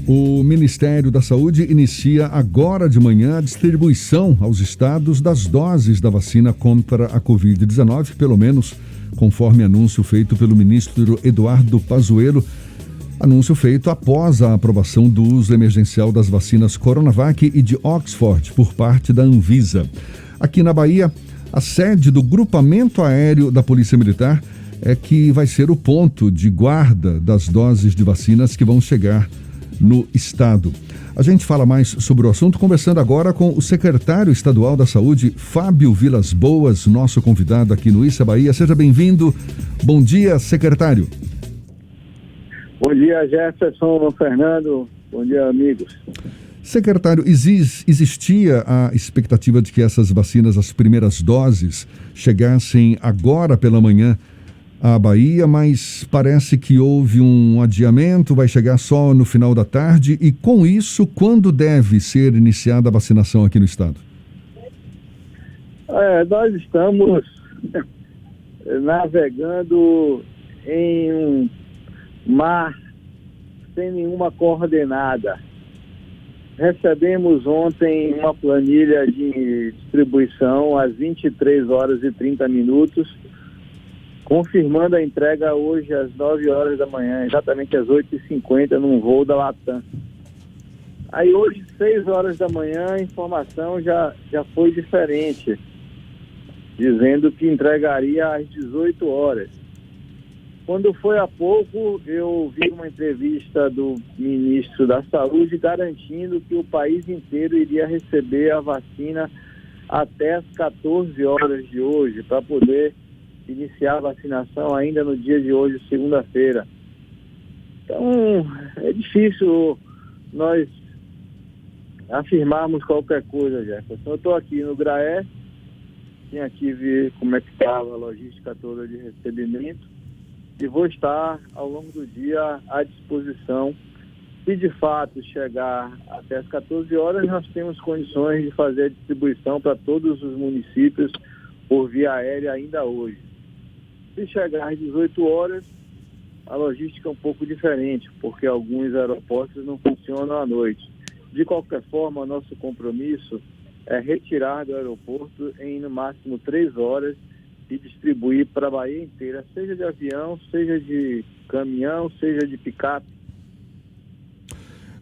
O Ministério da Saúde inicia agora de manhã a distribuição aos estados das doses da vacina contra a Covid-19, pelo menos conforme anúncio feito pelo ministro Eduardo Pazuello. Anúncio feito após a aprovação do uso emergencial das vacinas Coronavac e de Oxford por parte da Anvisa. Aqui na Bahia, a sede do grupamento aéreo da Polícia Militar é que vai ser o ponto de guarda das doses de vacinas que vão chegar no estado. A gente fala mais sobre o assunto conversando agora com o secretário estadual da Saúde, Fábio Vilas Boas, nosso convidado aqui no Issa Bahia. Seja bem-vindo. Bom dia, secretário. Bom dia, Jefferson, Fernando. Bom dia, amigos. Secretário, existia a expectativa de que essas vacinas, as primeiras doses, chegassem agora pela manhã à Bahia, mas parece que houve um adiamento, vai chegar só no final da tarde. E com isso, quando deve ser iniciada a vacinação aqui no estado? Nós estamos navegando em um mar sem nenhuma coordenada. Recebemos ontem uma planilha de distribuição às 23 horas e 30 minutos, confirmando a entrega hoje às 9 horas da manhã, exatamente às 8h50, num voo da Latam. Aí hoje, 6 horas da manhã, a informação já foi diferente, dizendo que entregaria às 18 horas. Quando foi há pouco, eu vi uma entrevista do ministro da Saúde garantindo que o país inteiro iria receber a vacina até as 14 horas de hoje, para poder iniciar a vacinação ainda no dia de hoje, segunda-feira. Então, é difícil nós afirmarmos qualquer coisa, Jefferson. Eu estou aqui no Graé, tinha que ver como é que estava a logística toda de recebimento, e vou estar ao longo do dia à disposição. Se de fato chegar até as 14 horas, nós temos condições de fazer a distribuição para todos os municípios por via aérea ainda hoje. Se chegar às 18 horas, a logística é um pouco diferente, porque alguns aeroportos não funcionam à noite. De qualquer forma, nosso compromisso é retirar do aeroporto em no máximo 3 horas e distribuir para a Bahia inteira, seja de avião, seja de caminhão, seja de picape.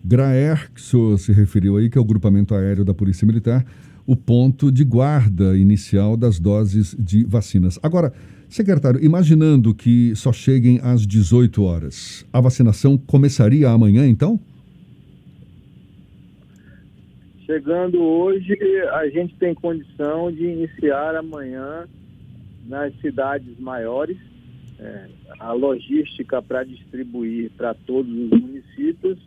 Graer, que o senhor se referiu aí, que é o grupamento aéreo da Polícia Militar, o ponto de guarda inicial das doses de vacinas. Agora, secretário, imaginando que só cheguem às 18 horas, a vacinação começaria amanhã, então? Chegando hoje, a gente tem condição de iniciar amanhã nas cidades maiores. A logística para distribuir para todos os municípios,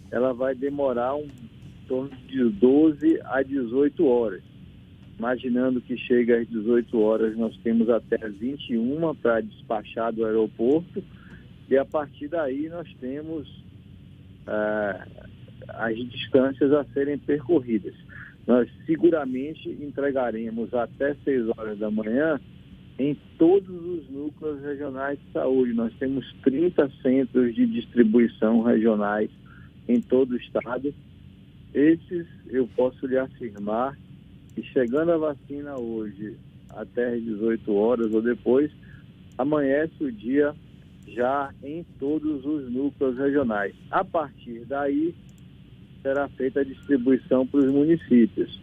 ela vai demorar em torno de 12 a 18 horas. Imaginando que chega às 18 horas, nós temos até as 21 para despachar do aeroporto, e a partir daí nós temos as distâncias a serem percorridas. Nós seguramente entregaremos até 6 horas da manhã em todos os núcleos regionais de saúde. Nós temos 30 centros de distribuição regionais em todo o estado. Esses, eu posso lhe afirmar, que chegando a vacina hoje até às 18 horas ou depois, amanhece o dia já em todos os núcleos regionais. A partir daí, será feita a distribuição para os municípios.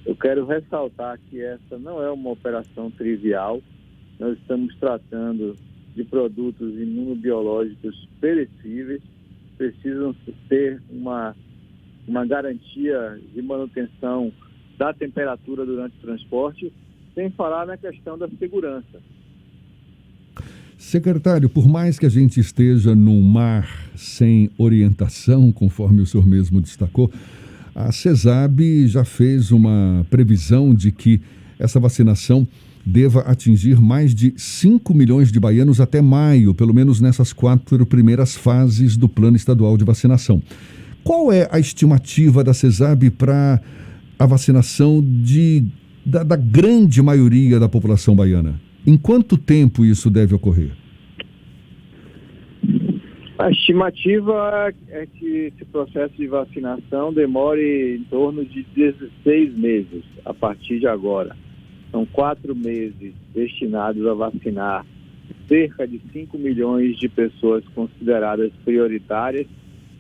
Eu quero ressaltar que essa não é uma operação trivial. Nós estamos tratando de produtos imunobiológicos perecíveis, precisam ter uma garantia de manutenção da temperatura durante o transporte, sem falar na questão da segurança. Secretário, por mais que a gente esteja num mar sem orientação, conforme o senhor mesmo destacou, a CESAB já fez uma previsão de que essa vacinação deva atingir mais de 5 milhões de baianos até maio, pelo menos nessas 4 primeiras fases do Plano Estadual de Vacinação. Qual é a estimativa da CESAB para a vacinação da grande maioria da população baiana? Em quanto tempo isso deve ocorrer? A estimativa é que esse processo de vacinação demore em torno de 16 meses a partir de agora. São 4 meses destinados a vacinar cerca de 5 milhões de pessoas consideradas prioritárias,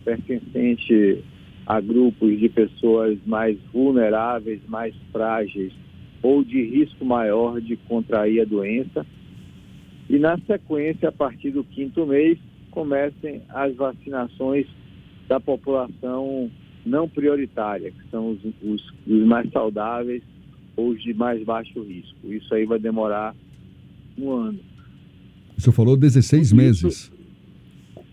pertencentes a grupos de pessoas mais vulneráveis, mais frágeis ou de risco maior de contrair a doença. E na sequência, a partir do 5º mês, comecem as vacinações da população não prioritária, que são os mais saudáveis ou os de mais baixo risco. Isso aí vai demorar 1 ano. O senhor falou 16 meses.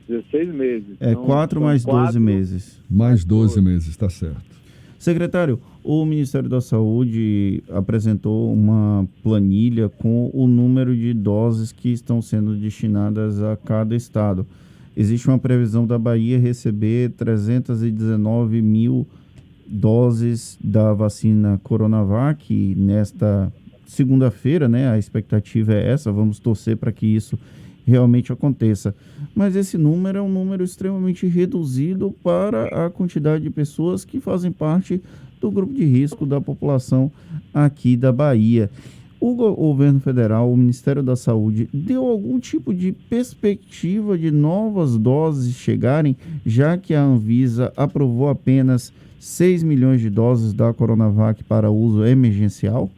16 meses. 4 mais 12 meses. Mais 12 meses, está certo. Secretário, o Ministério da Saúde apresentou uma planilha com o número de doses que estão sendo destinadas a cada estado. Existe uma previsão da Bahia receber 319 mil doses da vacina Coronavac nesta segunda-feira, né? A expectativa é essa, vamos torcer para que isso realmente aconteça. Mas esse número é um número extremamente reduzido para a quantidade de pessoas que fazem parte do grupo de risco da população aqui da Bahia. O governo federal, o Ministério da Saúde, deu algum tipo de perspectiva de novas doses chegarem, já que a Anvisa aprovou apenas 6 milhões de doses da Coronavac para uso emergencial?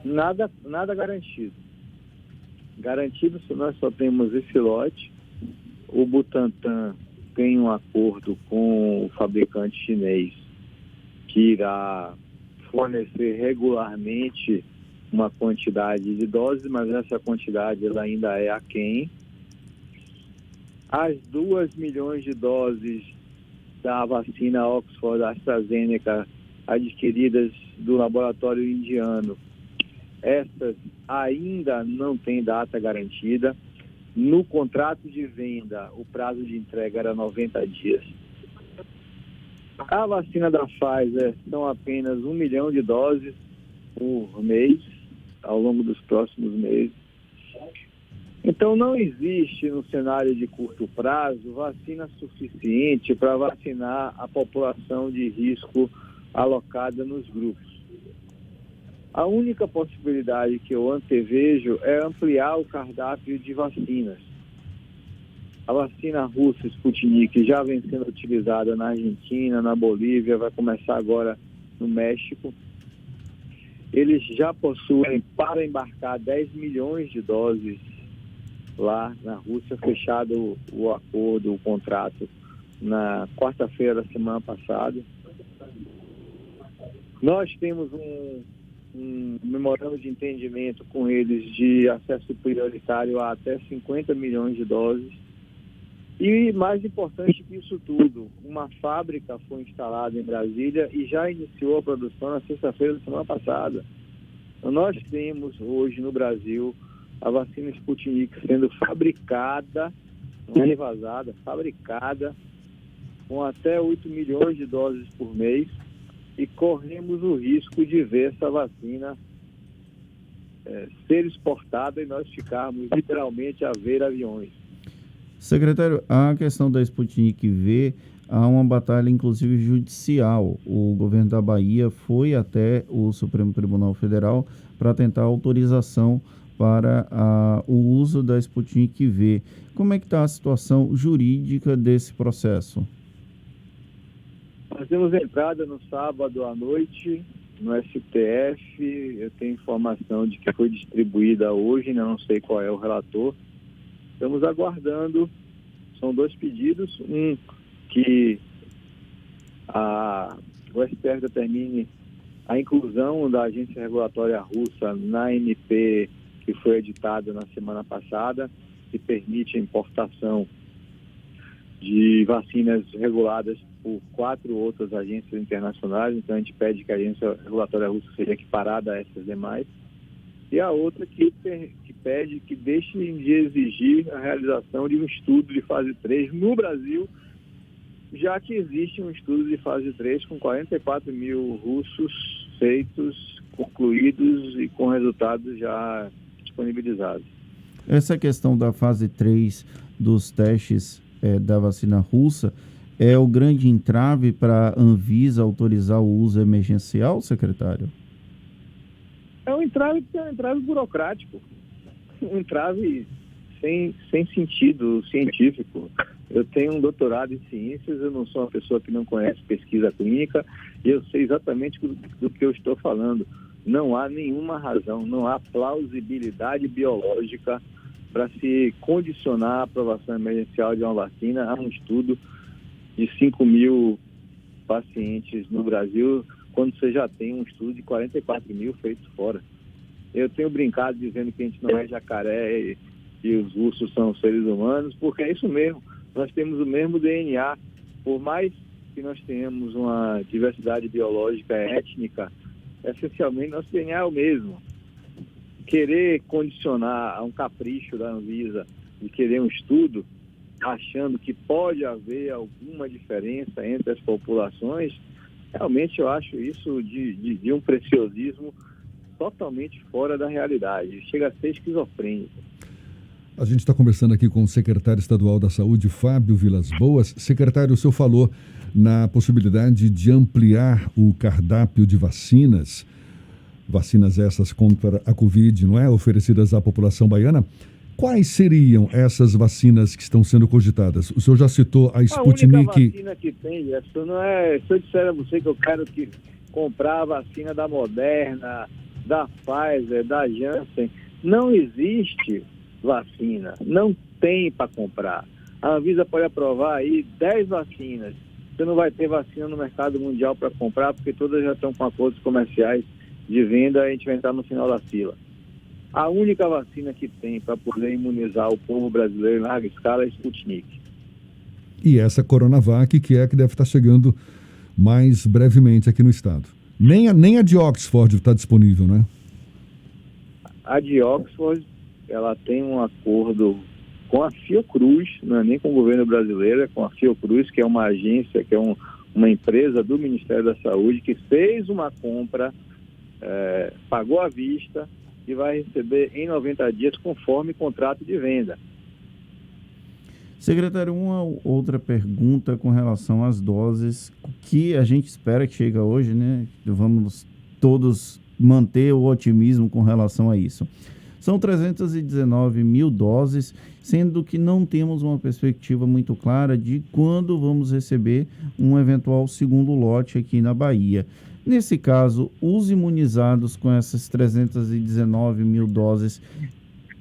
Nada garantido. Garantido, se nós só temos esse lote. O Butantan tem um acordo com o fabricante chinês que irá fornecer regularmente uma quantidade de doses, mas essa quantidade ela ainda é aquém. As 2 milhões de doses da vacina Oxford AstraZeneca adquiridas do laboratório indiano, essas ainda não têm data garantida. No contrato de venda, o prazo de entrega era 90 dias. A vacina da Pfizer são apenas 1 milhão de doses por mês, ao longo dos próximos meses. Então, não existe no cenário de curto prazo vacina suficiente para vacinar a população de risco alocada nos grupos. A única possibilidade que eu antevejo é ampliar o cardápio de vacinas. A vacina russa Sputnik já vem sendo utilizada na Argentina, na Bolívia, vai começar agora no México. Eles já possuem para embarcar 10 milhões de doses lá na Rússia, fechado o acordo, o contrato, na quarta-feira da semana passada. Nós temos um memorando de entendimento com eles de acesso prioritário a até 50 milhões de doses. E mais importante que isso tudo, uma fábrica foi instalada em Brasília e já iniciou a produção na sexta-feira da semana passada. Então, nós temos hoje no Brasil a vacina Sputnik sendo fabricada, não é envasada, fabricada com até 8 milhões de doses por mês, e corremos o risco de ver essa vacina ser exportada e nós ficarmos literalmente a ver aviões. Secretário, a questão da Sputnik V, há uma batalha inclusive judicial. O governo da Bahia foi até o Supremo Tribunal Federal para tentar autorização para o uso da Sputnik V. Como é que está a situação jurídica desse processo? Nós temos entrada no sábado à noite no STF. Eu tenho informação de que foi distribuída hoje, não sei qual é o relator. Estamos aguardando. São 2 pedidos. Um, que o STF determine a inclusão da agência regulatória russa na MP que foi editada na semana passada, que permite a importação de vacinas reguladas por 4 outras agências internacionais. Então a gente pede que a agência regulatória russa seja equiparada a essas demais. E a outra que pede que deixem de exigir a realização de um estudo de fase 3 no Brasil, já que existe um estudo de fase 3 com 44 mil russos feitos, concluídos e com resultados já disponibilizados. Essa questão da fase 3 dos testes da vacina russa é o grande entrave para a Anvisa autorizar o uso emergencial, secretário? É um entrave burocrático, um entrave sem sentido científico. Eu tenho um doutorado em ciências, eu não sou uma pessoa que não conhece pesquisa clínica, e eu sei exatamente do que eu estou falando. Não há nenhuma razão, não há plausibilidade biológica para se condicionar a aprovação emergencial de uma vacina a um estudo de 5.000 pacientes no Brasil, quando você já tem um estudo de 44.000 feitos fora. Eu tenho brincado dizendo que a gente não é jacaré e os ursos são seres humanos, porque é isso mesmo. Nós temos o mesmo DNA. Por mais que nós tenhamos uma diversidade biológica étnica, essencialmente nosso DNA é o mesmo. Querer condicionar a um capricho da Anvisa de querer um estudo, achando que pode haver alguma diferença entre as populações, realmente eu acho isso de um preciosismo totalmente fora da realidade. Chega a ser esquizofrênico. A gente está conversando aqui com o secretário estadual da Saúde, Fábio Vilas Boas. Secretário, o senhor falou na possibilidade de ampliar o cardápio de vacinas essas contra a Covid, não é? Oferecidas à população baiana. Quais seriam essas vacinas que estão sendo cogitadas? O senhor já citou a Sputnik. A única vacina que tem, Jefferson, não é... Se eu disser a você que eu quero comprar a vacina da Moderna, da Pfizer, da Janssen, não existe vacina, não tem para comprar. A Anvisa pode aprovar aí 10 vacinas. Você não vai ter vacina no mercado mundial para comprar, porque todas já estão com acordos comerciais de venda, a gente vai entrar no final da fila. A única vacina que tem para poder imunizar o povo brasileiro em larga escala é a Sputnik. E essa Coronavac, que é a que deve estar chegando mais brevemente aqui no estado. Nem a de Oxford está disponível, né? A de Oxford, ela tem um acordo com a Fiocruz, não é nem com o governo brasileiro, é com a Fiocruz, que é uma agência, que é uma empresa do Ministério da Saúde, que fez uma compra, pagou à vista e vai receber em 90 dias conforme contrato de venda. Secretário, uma outra pergunta com relação às doses que a gente espera que chegue hoje, né? Vamos todos manter o otimismo com relação a isso. São 319 mil doses, sendo que não temos uma perspectiva muito clara de quando vamos receber um eventual segundo lote aqui na Bahia. Nesse caso, os imunizados com essas 319 mil doses,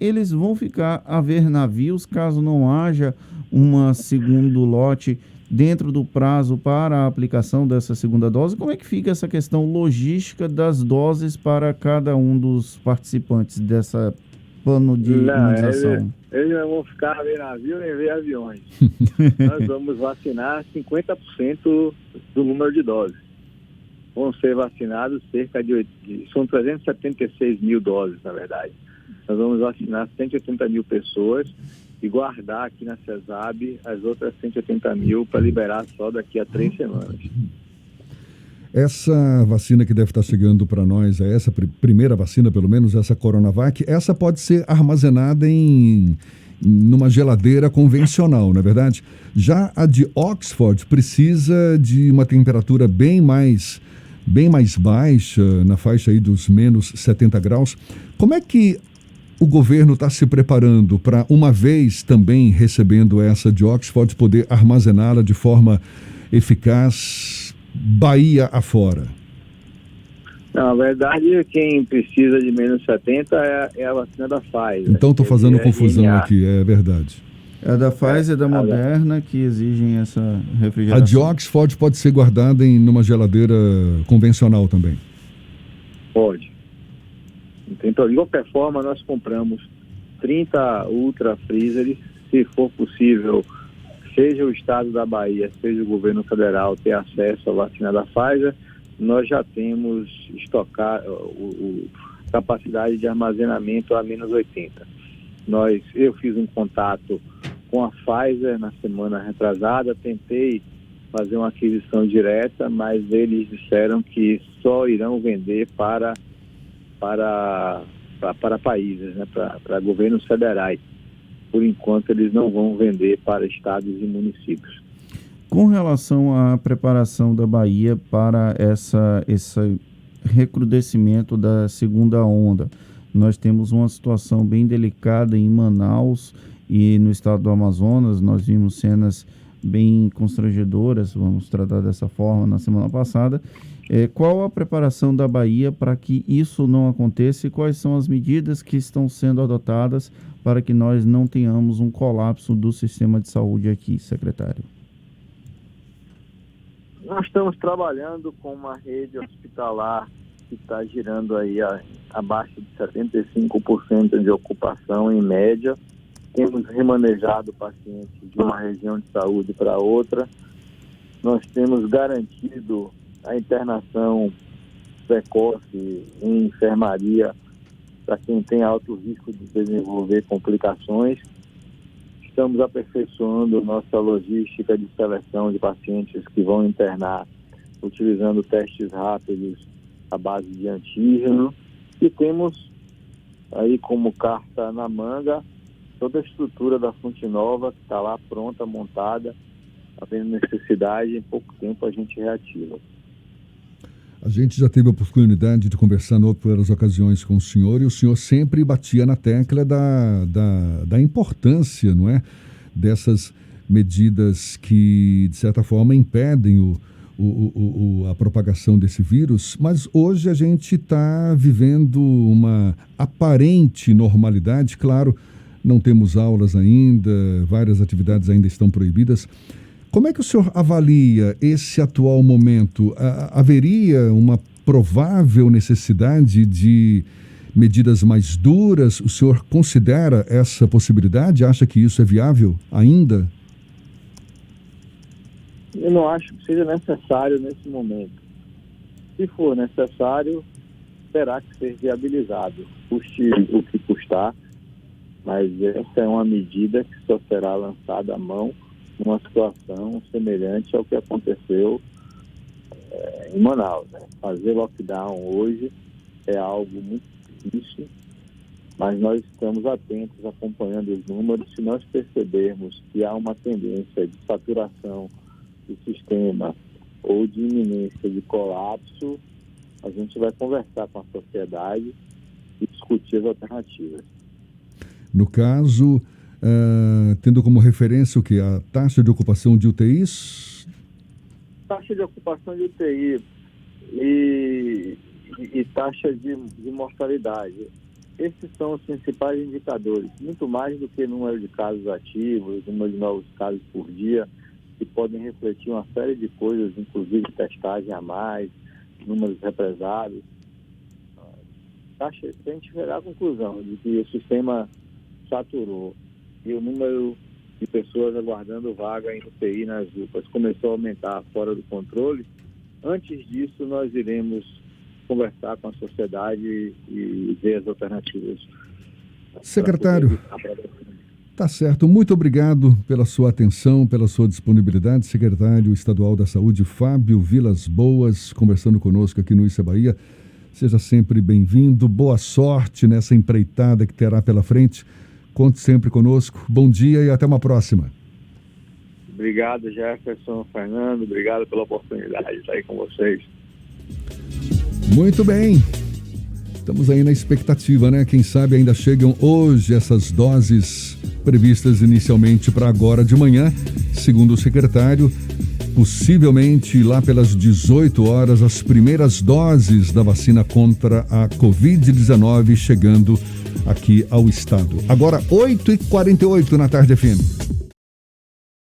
eles vão ficar a ver navios caso não haja um segundo lote dentro do prazo para a aplicação dessa segunda dose? Como é que fica essa questão logística das doses para cada um dos participantes dessa plano de imunização? Eles não vão ficar a ver navio nem ver aviões. Nós vamos vacinar 50% do número de doses. Vão ser vacinados são 376 mil doses, na verdade. Nós vamos vacinar 180 mil pessoas e guardar aqui na CESAB as outras 180 mil para liberar só daqui a 3 semanas. Essa vacina que deve estar chegando para nós, essa primeira vacina, pelo menos, essa Coronavac, essa pode ser armazenada numa geladeira convencional, não é verdade? Já a de Oxford precisa de uma temperatura bem mais baixa, na faixa aí dos menos 70 graus. Como é que o governo está se preparando para, uma vez também recebendo essa de Oxford, poder armazená-la de forma eficaz, Bahia afora? Na verdade, quem precisa de menos 70 é a vacina da Pfizer. Então estou fazendo confusão aqui, é verdade. É da Pfizer e da Moderna que exigem essa refrigeração. A de Oxford pode ser guardada numa geladeira convencional também? Pode. Então, de qualquer forma, nós compramos 30 Ultra Freezers, se for possível, seja o estado da Bahia, seja o governo federal ter acesso à vacina da Pfizer, nós já temos capacidade de armazenamento a menos 80. Eu fiz um contato com a Pfizer na semana retrasada, tentei fazer uma aquisição direta, mas eles disseram que só irão vender para para países, né, para governos federais. Por enquanto, eles não vão vender para estados e municípios. Com relação à preparação da Bahia para esse recrudescimento da segunda onda, nós temos uma situação bem delicada em Manaus e no estado do Amazonas. Nós vimos cenas bem constrangedoras, vamos tratar dessa forma, na semana passada. Qual a preparação da Bahia para que isso não aconteça e quais são as medidas que estão sendo adotadas para que nós não tenhamos um colapso do sistema de saúde aqui, secretário? Nós estamos trabalhando com uma rede hospitalar que está girando aí abaixo de 75% de ocupação em média. Temos remanejado pacientes de uma região de saúde para outra. Nós temos garantido a internação precoce em enfermaria para quem tem alto risco de desenvolver complicações. Estamos aperfeiçoando nossa logística de seleção de pacientes que vão internar, utilizando testes rápidos à base de antígeno. E temos aí como carta na manga toda a estrutura da Fonte Nova, que está lá pronta, montada, havendo necessidade, em pouco tempo a gente reativa. A gente já teve a oportunidade de conversar em outras ocasiões com o senhor, e o senhor sempre batia na tecla da importância, não é, dessas medidas que, de certa forma, impedem a propagação desse vírus. Mas hoje a gente está vivendo uma aparente normalidade. Claro, não temos aulas ainda, várias atividades ainda estão proibidas. Como é que o senhor avalia esse atual momento? Haveria uma provável necessidade de medidas mais duras? O senhor considera essa possibilidade? Acha que isso é viável ainda? Eu não acho que seja necessário nesse momento. Se for necessário, terá que ser viabilizado, custe o que custar, mas essa é uma medida que só será lançada à mão numa situação semelhante ao que aconteceu em Manaus, né? Fazer lockdown hoje é algo muito difícil, mas nós estamos atentos, acompanhando os números. Se nós percebermos que há uma tendência de saturação do sistema ou de iminência de colapso, a gente vai conversar com a sociedade e discutir as alternativas. No caso, tendo como referência o que? A taxa de ocupação de UTIs? Taxa de ocupação de UTI e taxa de mortalidade. Esses são os principais indicadores, muito mais do que número de casos ativos, número de novos casos por dia, que podem refletir uma série de coisas, inclusive testagem a mais, números represados. A gente chegará à conclusão de que o sistema saturou e o número de pessoas aguardando vaga em UTI nas UPAs começou a aumentar fora do controle. Antes disso, nós iremos conversar com a sociedade e ver as alternativas. Secretário, tá certo. Muito obrigado pela sua atenção, pela sua disponibilidade. Secretário Estadual da Saúde, Fábio Vilas Boas, conversando conosco aqui no Issa Bahia. Seja sempre bem-vindo. Boa sorte nessa empreitada que terá pela frente. Conte sempre conosco. Bom dia e até uma próxima. Obrigado, Jefferson, Fernando. Obrigado pela oportunidade de estar aí com vocês. Muito bem. Estamos aí na expectativa, né? Quem sabe ainda chegam hoje essas doses previstas inicialmente para agora de manhã. Segundo o secretário, possivelmente lá pelas 18 horas, as primeiras doses da vacina contra a Covid-19 chegando aqui ao estado. Agora, 8h48 na tarde FM.